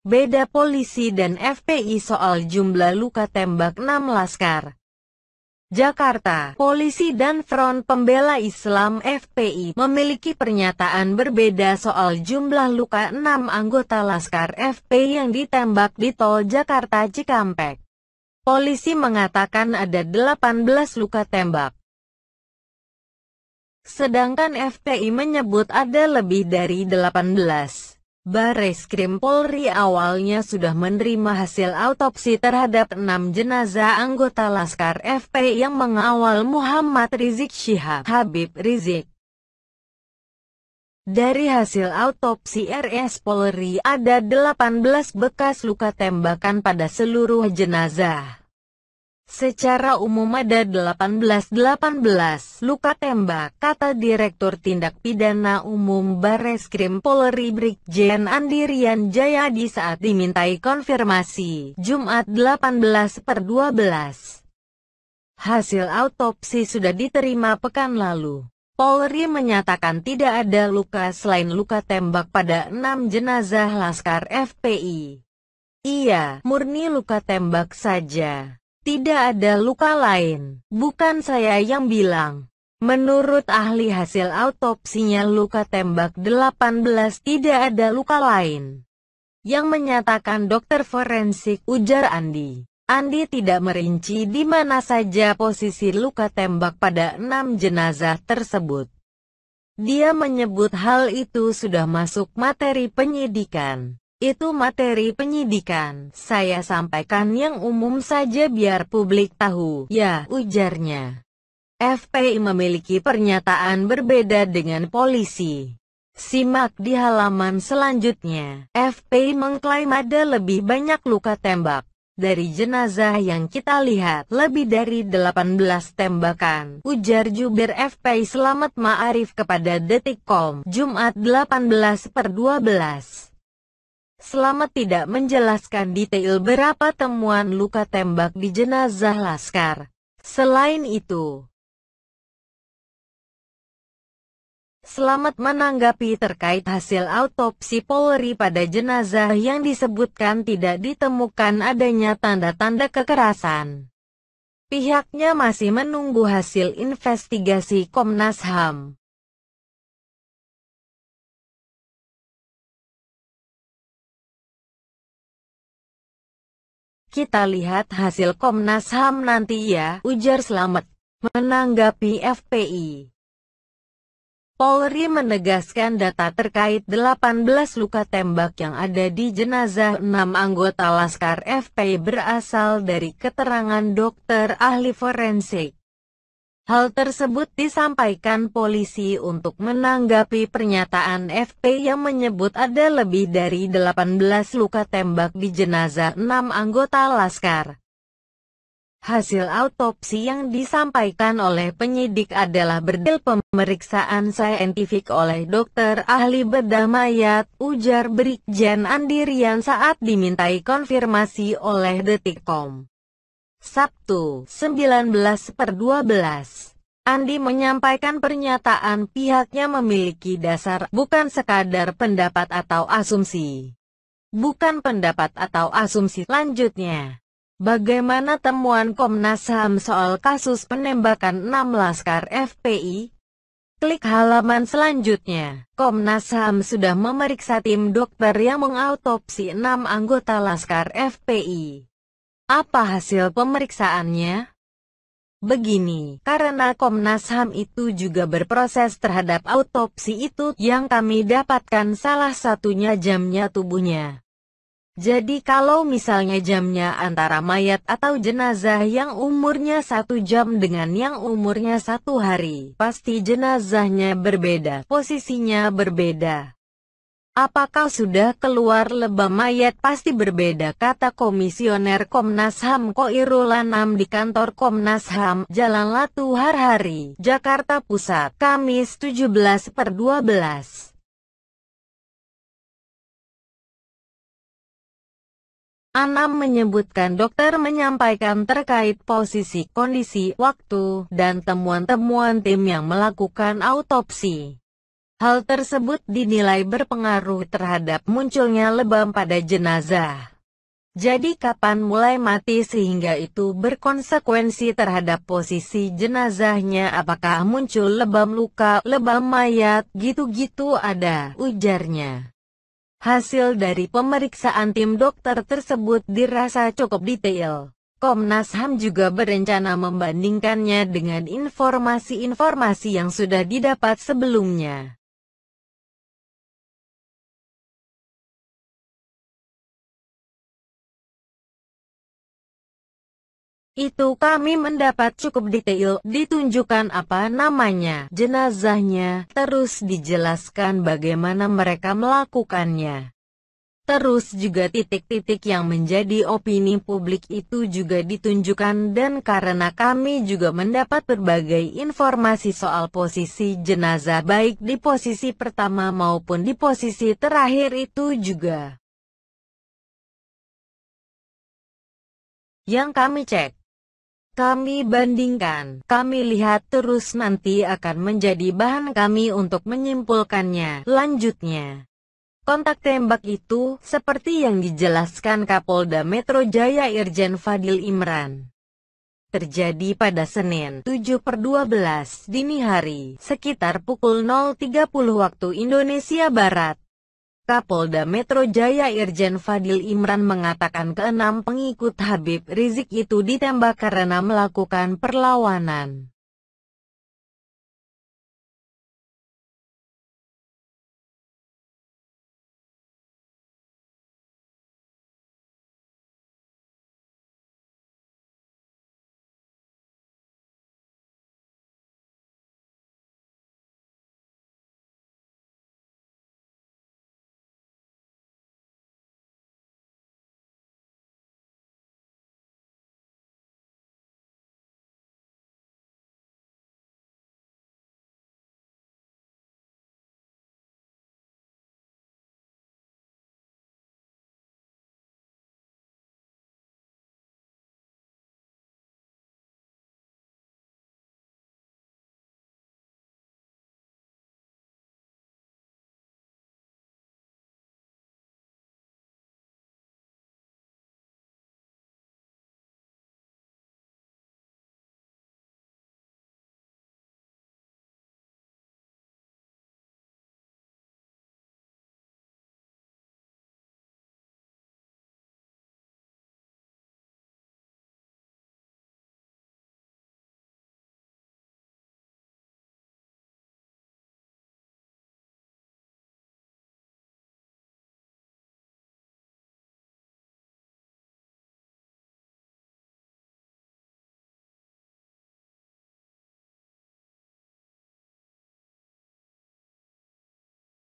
Beda polisi dan FPI soal jumlah luka tembak 6 laskar. Jakarta, polisi dan Front Pembela Islam FPI memiliki pernyataan berbeda soal jumlah luka 6 anggota Laskar FPI yang ditembak di tol Jakarta Cikampek. Polisi mengatakan ada 18 luka tembak. Sedangkan FPI menyebut ada lebih dari 18. Barreskrim Polri awalnya sudah menerima hasil autopsi terhadap 6 jenazah anggota Laskar FPI yang mengawal Muhammad Rizik Syihab Habib Rizik. Dari hasil autopsi RS Polri ada 18 bekas luka tembakan pada seluruh jenazah. Secara umum ada 18 luka tembak, kata Direktur Tindak Pidana Umum Barreskrim Polri Brigjen Andi Rian Jayadi saat dimintai konfirmasi, Jumat 18/12. Hasil autopsi sudah diterima pekan lalu. Polri menyatakan tidak ada luka selain luka tembak pada 6 jenazah Laskar FPI. Iya, murni luka tembak saja. Tidak ada luka lain. Bukan saya yang bilang. Menurut ahli hasil autopsinya luka tembak 18, tidak ada luka lain. Yang menyatakan dokter forensik, ujar Andi. Andi tidak merinci di mana saja posisi luka tembak pada 6 jenazah tersebut. Dia menyebut hal itu sudah masuk materi penyidikan. Itu materi penyidikan, saya sampaikan yang umum saja biar publik tahu, ya, ujarnya. FPI memiliki pernyataan berbeda dengan polisi. Simak di halaman selanjutnya. FPI mengklaim ada lebih banyak luka tembak. Dari jenazah yang kita lihat, lebih dari 18 tembakan, ujar jubir FPI Slamet Ma'arif kepada Detikcom, Jumat 18/12. Slamet tidak menjelaskan detail berapa temuan luka tembak di jenazah Laskar. Selain itu, Slamet menanggapi terkait hasil autopsi Polri pada jenazah yang disebutkan tidak ditemukan adanya tanda-tanda kekerasan. Pihaknya masih menunggu hasil investigasi Komnas HAM. Kita lihat hasil Komnas HAM nanti ya, ujar Slamet. Menanggapi FPI, Polri menegaskan data terkait 18 luka tembak yang ada di jenazah 6 anggota Laskar FPI berasal dari keterangan dokter ahli forensik. Hal tersebut disampaikan polisi untuk menanggapi pernyataan FPI yang menyebut ada lebih dari 18 luka tembak di jenazah 6 anggota Laskar. Hasil autopsi yang disampaikan oleh penyidik adalah berdasarkan pemeriksaan saintifik oleh dokter ahli bedah mayat, ujar Brigjen Andi Rian saat dimintai konfirmasi oleh Detikcom. Sabtu, 19/12. Andi menyampaikan pernyataan pihaknya memiliki dasar, bukan sekadar pendapat atau asumsi. Bukan pendapat atau asumsi. Lanjutnya, bagaimana temuan Komnas HAM soal kasus penembakan 6 Laskar FPI? Klik halaman selanjutnya. Komnas HAM sudah memeriksa tim dokter yang mengautopsi 6 anggota Laskar FPI. Apa hasil pemeriksaannya? Begini, karena Komnas HAM itu juga berproses terhadap autopsi itu, yang kami dapatkan salah satunya jamnya tubuhnya. Jadi kalau misalnya jamnya antara mayat atau jenazah yang umurnya 1 jam dengan yang umurnya 1 hari, pasti jenazahnya berbeda, posisinya berbeda. Apakah sudah keluar lebam mayat pasti berbeda, kata Komisioner Komnas HAM Khoirul Anam di kantor Komnas HAM, Jalan Latu Harhari, Jakarta Pusat, Kamis 17/12. Anam menyebutkan dokter menyampaikan terkait posisi, kondisi, waktu, dan temuan-temuan tim yang melakukan autopsi. Hal tersebut dinilai berpengaruh terhadap munculnya lebam pada jenazah. Jadi kapan mulai mati sehingga itu berkonsekuensi terhadap posisi jenazahnya, apakah muncul lebam luka, lebam mayat, gitu-gitu ada, ujarnya. Hasil dari pemeriksaan tim dokter tersebut dirasa cukup detail. Komnas HAM juga berencana membandingkannya dengan informasi-informasi yang sudah didapat sebelumnya. Itu kami mendapat cukup detail, ditunjukkan apa namanya, jenazahnya, terus dijelaskan bagaimana mereka melakukannya. Terus juga titik-titik yang menjadi opini publik itu juga ditunjukkan, dan karena kami juga mendapat berbagai informasi soal posisi jenazah baik di posisi pertama maupun di posisi terakhir itu juga yang kami cek. Kami bandingkan, kami lihat terus nanti akan menjadi bahan kami untuk menyimpulkannya. Lanjutnya, kontak tembak itu, seperti yang dijelaskan Kapolda Metro Jaya Irjen Fadil Imran, terjadi pada Senin, 7/12 dini hari, sekitar pukul 0.30 waktu Indonesia Barat. Kapolda Metro Jaya Irjen Fadil Imran mengatakan keenam pengikut Habib Rizik itu ditembak karena melakukan perlawanan.